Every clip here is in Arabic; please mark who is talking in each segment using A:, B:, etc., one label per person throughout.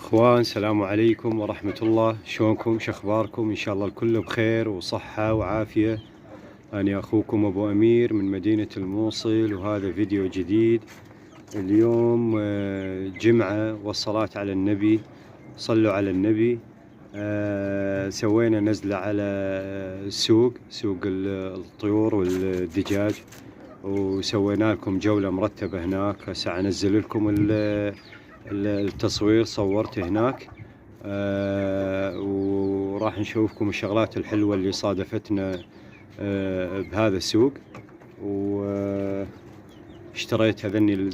A: اخوان، السلام عليكم ورحمة الله. شلونكم؟ شخباركم؟ ان شاء الله الكل بخير وصحة وعافية. انا اخوكم ابو امير من مدينة الموصل، وهذا فيديو جديد. اليوم جمعة والصلاة على النبي، صلوا على النبي. سوينا نزلة على سوق الطيور والدجاج، وسوينا لكم جولة مرتبة هناك. هسه انزل لكم التصوير، صورته هناك. وراح نشوفكم الشغلات الحلوة اللي صادفتنا بهذا السوق. واشتريت هذني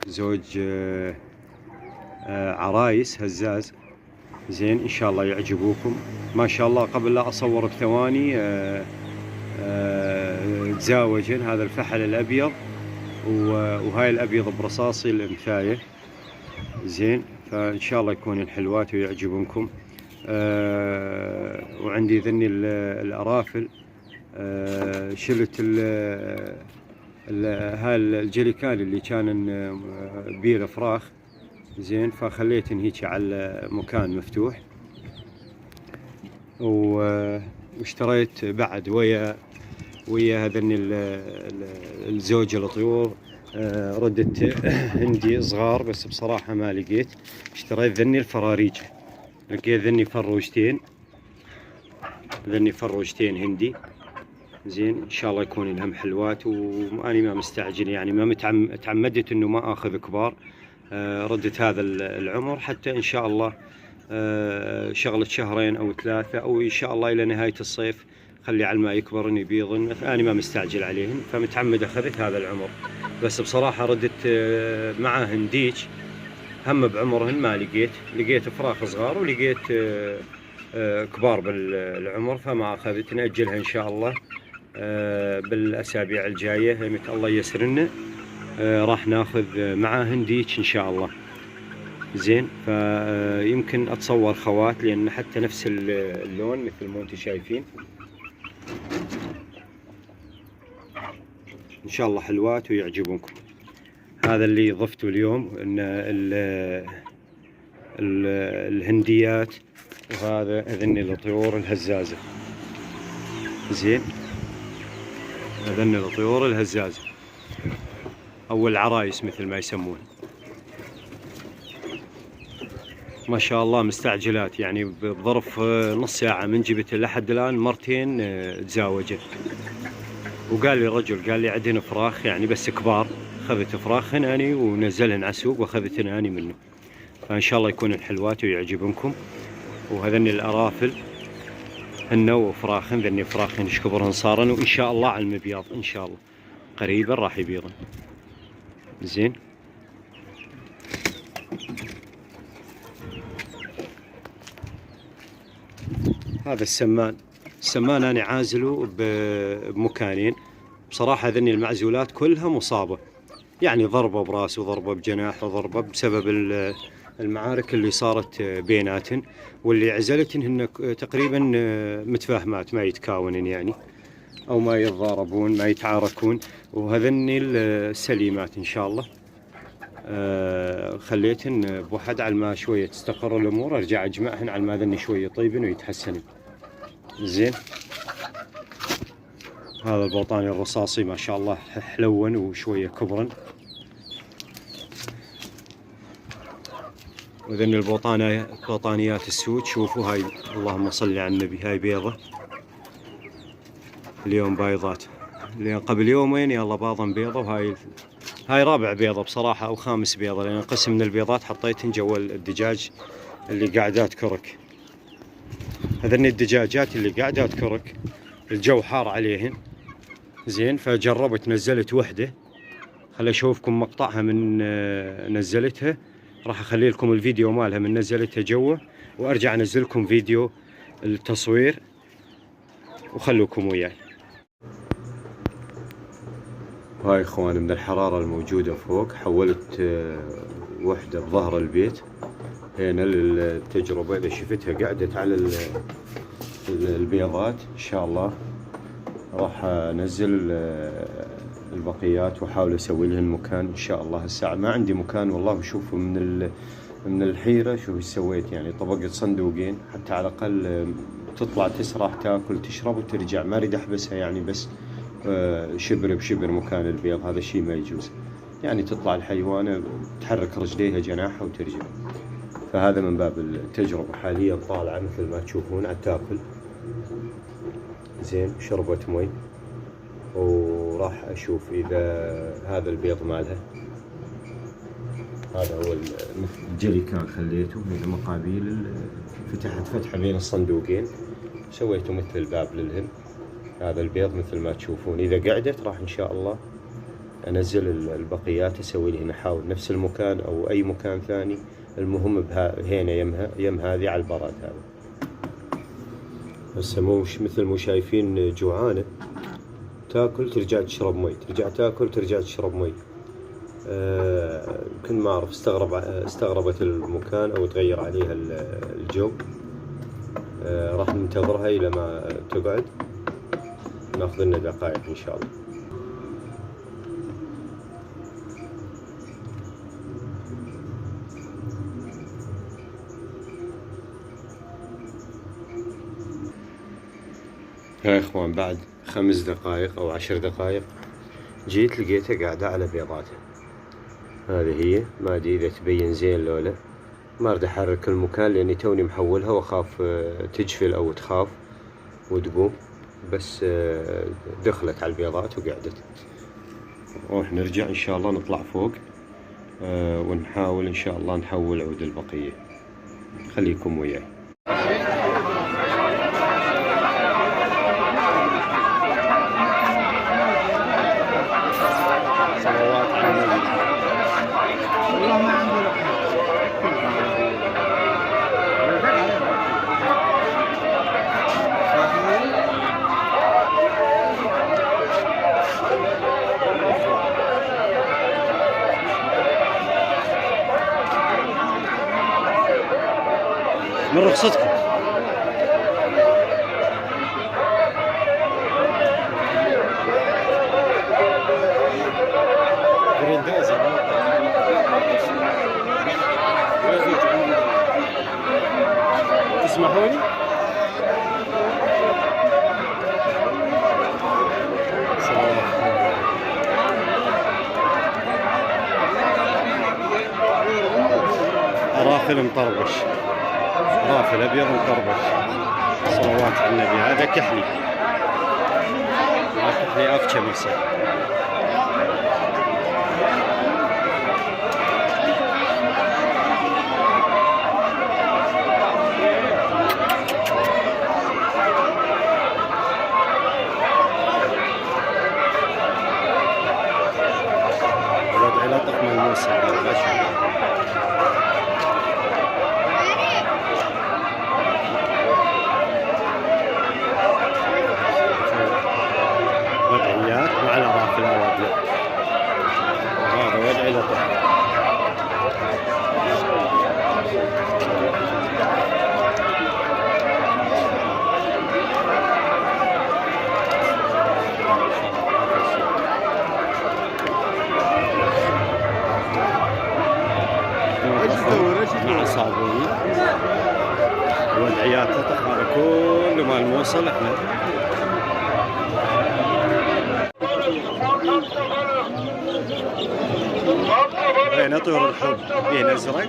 A: زوج عرايس هزاز. زين، ان شاء الله يعجبوكم. ما شاء الله قبل لا اصور بثواني تزاوجن. هذا الفحل الابيض وهاي الابيض برصاصي الانثايه. زين، فان شاء الله يكون حلوات ويعجبونكم. وعندي ذني الارافل. شلت هاي الجليكان اللي كان بيه فراخ. زين، فخليتن هيك على مكان مفتوح. واشتريت بعد ويا هذني الزوج الطيور ردت هندي صغار، بس بصراحة ما لقيت. اشتريت ذني الفراريج، لقيت ذني فروجتين هندي. زين، ان شاء الله يكون لهم حلوات. واني ما مستعجل، يعني ما تعمدت انه ما اخذ كبار. ردت هذا العمر حتى ان شاء الله شغلة شهرين او 3، او ان شاء الله الى نهاية الصيف خلي على ما يكبرن يبيضن. أنا ما مستعجل عليهن، فمتعمد أخذت هذا العمر. بس بصراحة ردت معاهن ديج هم بعمرهن ما لقيت فراخ صغار، ولقيت كبار بالعمر، فما أخذت. نأجلها إن شاء الله بالأسابيع الجاية متى الله يسرنا. راح ناخذ معاهن ديج إن شاء الله. زين، فيمكن أتصور خوات، لأن حتى نفس اللون مثل ما أنتم شايفين. ان شاء الله حلوات ويعجبونكم. هذا اللي ضفته اليوم، ان الهنديات، وهذا اذن الطيور الهزازة. زين، اذن الطيور الهزازة او العرايس مثل ما يسمون. ما شاء الله مستعجلات، يعني بظرف نص ساعة من جبت لحد الان مرتين تزاوجت. وقال لي الرجل، قال لي عندنا فراخ يعني بس كبار، اخذت فراخهن اني ونزلهن على السوق واخذتهن اني منه. فان شاء الله يكون الحلوات ويعجبنكم. وهذني الارافل هن وفراخن، ذني فراخن ايش كبرهن صارن، وان شاء الله على المبياض ان شاء الله قريبا راح يبيضن. زين، هذا السمان أنا عازله بمكانين. بصراحة ذني المعزولات كلها مصابة، يعني ضربة براس وضربة بجناح وضربة بسبب المعارك اللي صارت بيناتن. واللي عزلتن هن تقريبا متفاهمات، ما يتكاونن يعني، أو ما يتضاربون، ما يتعاركون. وهذني السليمات إن شاء الله خليتن بوحد على ما شوية تستقر الأمور، أرجع أجمعهن على ما ذني شوية طيبن ويتحسنن. زين، هذا البوطاني الرصاصي ما شاء الله حلون وشوية كبرن. وذن بوطانيات السود، شوفوا هاي، اللهم صل على النبي، هاي بيضة اليوم بايضات. قبل يومين يلا باضن بيضة، وهاي رابع بيضة بصراحة او خامس بيضة، لان قسم من البيضات حطيتهن جوا الدجاج اللي قاعدات كرك. هذن الدجاجات اللي قاعدات كرك الجو حار عليهن. زين، فجربت نزلت وحدة، خلي اشوفكم مقطعها من نزلتها. راح اخلي لكم الفيديو مالها من نزلتها جوا، وارجع انزل لكم فيديو التصوير، وخلوكم وياي. هاي اخوان، من الحرارة الموجودة فوق حولت وحدة بظهر البيت هنا للتجربة. اذا شفتها قعدت على البيضات ان شاء الله راح انزل البقيات واحاول اسوي لهن مكان ان شاء الله. الساعة ما عندي مكان والله، بشوفوا من من الحيرة شوف ايش سويت، يعني طبقت صندوقين حتى على الأقل تطلع تسرح تاكل تشرب وترجع، ما أريد أحبسها يعني بس شبر بشبر مكان البيض، هذا الشيء ما يجوز. يعني تطلع الحيوانة تحرك رجليها جناحها وترجع. فهذا من باب التجربة. حاليا طالعة مثل ما تشوفون عاد تاكل. زين شربت مي، وراح أشوف إذا هذا البيض مالها. هذا هو الجريكان خليته من المقابيل، فتحت فتحة بين الصندوقين، سويته مثل باب للهم. هذا البيض مثل ما تشوفون، إذا قعدت راح إن شاء الله أنزل البقيات، أسوي لي محاور نفس المكان أو أي مكان ثاني. المهم هنا يم هذه على البراد هذا. هسه مش مثل مو شايفين جوعانة، تاكل ترجع تشرب مي، ترجع تاكل ترجع تشرب مي. يمكن ما أعرف استغربت المكان أو تغير عليها الجو. راح ننتظرها إلى ما تقعد، ناخذ لنا دقائق إن شاء الله. يا إخوان بعد 5 دقائق أو 10 دقائق جيت لقيتها قاعدة على بيضاتها. هذه هي، ما أدري إذا تبين زين لولا. ما أريد أحرك المكان لأني توني محولها وأخاف تجفل أو تخاف وتقوم، بس دخلت على البيضات وقعدت. راح نرجع إن شاء الله نطلع فوق ونحاول إن شاء الله نحول عود البقية. خليكم وياي. صلوات على النبي. والله ما عنده لقمة. من رخصتكم. تسمحوا لي؟ رافل مطربش، رافل ابيض مطربش. صلوات على النبي. هذا كحلي، هذا كحلي افشل يصير. لا طقم الموسم لا شيء. وضعيات مع الأرافل الأبيض، وهذا وضعي لطف. مع صابون وضعيات لطف. هذا كله مال الموصل احنا. هنا طيور الحب، بين ازرق،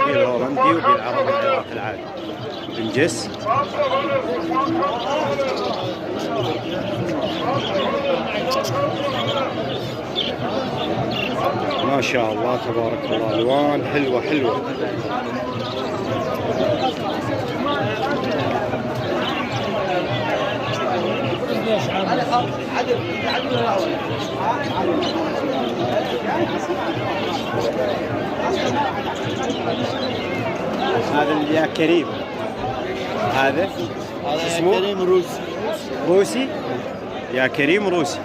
A: بين الهولندي وبين العربي العراقي العادي، بنجس. ما شاء الله تبارك الله، الوان حلوه حلوه. هذا اللي يا كريم، هذا اسمه كريم روسي. روسي يا كريم روسي.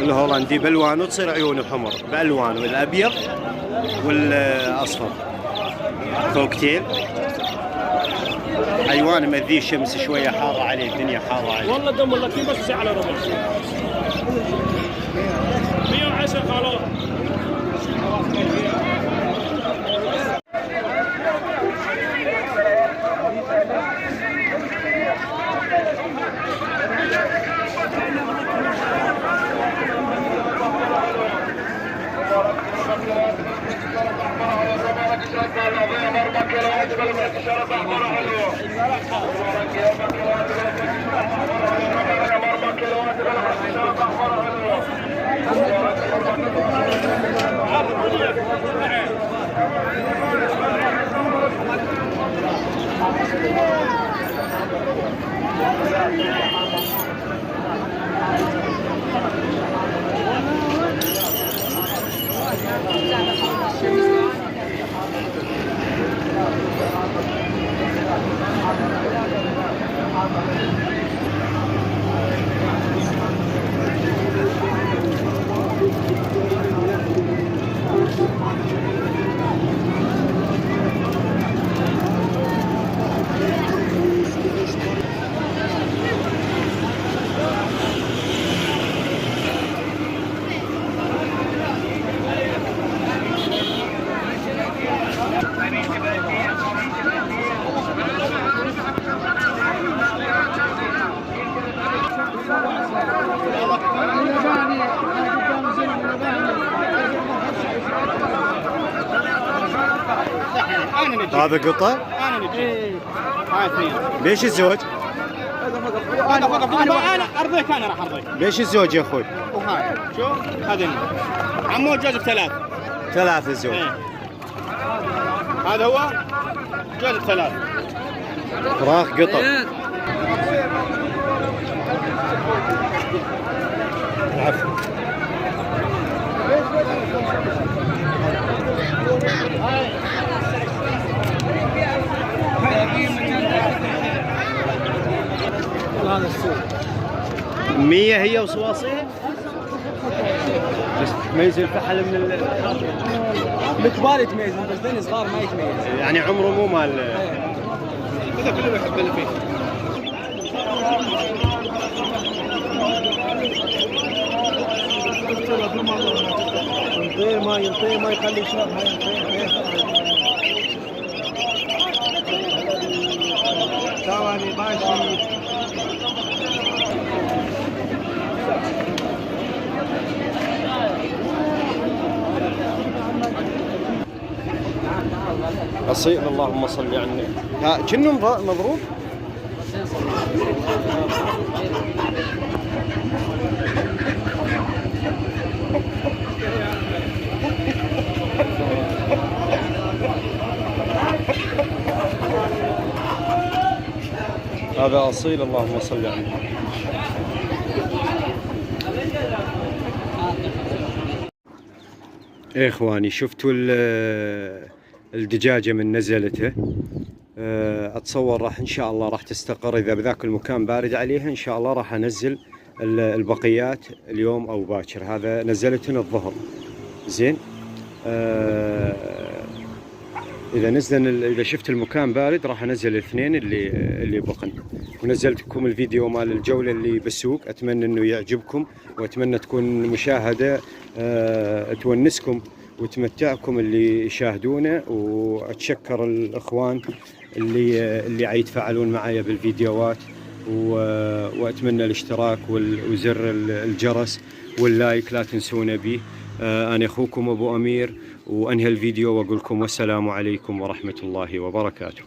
A: الهولندي بالوانه تصير عيونه حمر بالوانه الابيض والاصفر. كوكتيل حيوان مذيه، الشمس شويه حاره عليه، الدنيا حاره عليه.
B: والله دم والله كيف بس ساعه على ربع 110 خلاص.
A: هذا قطة؟
B: هاي اثنين.
A: ليش الزوج؟
B: انا ارضيك، انا راح ارضيك.
A: ليش الزوج يا اخوي؟
B: وهاي شوف هذا عمو جوز
A: ثلاث الزوج.
B: هذا هو جوز 3
A: فراخ قطط. العفو.
B: هذا السوق
A: 100 هي وصواصيها. بس تميز الفحل من
B: الكبار يتميزون، بس ذني صغار ما يتميز.
A: يعني عمره مو مال.
B: هذا كله يحب اللي فيه. ينطيه ما يخلي شاب، ما ينطيه. ثواني ماشي.
A: أصيل اللهم صل على النبي. كأنه مضروب. هذا أصيل اللهم صل على النبي. إيه إخواني، شفتوا الدجاجة من نزلته. أتصور راح إن شاء الله راح تستقر. إذا بذاك المكان بارد عليها إن شاء الله راح أنزل البقيات اليوم أو باكر. هذا نزلتنا الظهر زين. إذا شفت المكان بارد راح أنزل الاثنين اللي بقن. ونزلت لكم الفيديو مال الجولة اللي بالسوق. أتمنى إنه يعجبكم، وأتمنى تكون مشاهدة تونسكم وتمتعكم اللي يشاهدونه. وأتشكر الإخوان اللي عيتفاعلون معايا بالفيديوهات، وأتمنى الاشتراك وزر الجرس واللايك لا تنسونا به. أنا أخوكم أبو أمير، وأنهي الفيديو وأقول لكم والسلام عليكم ورحمة الله وبركاته.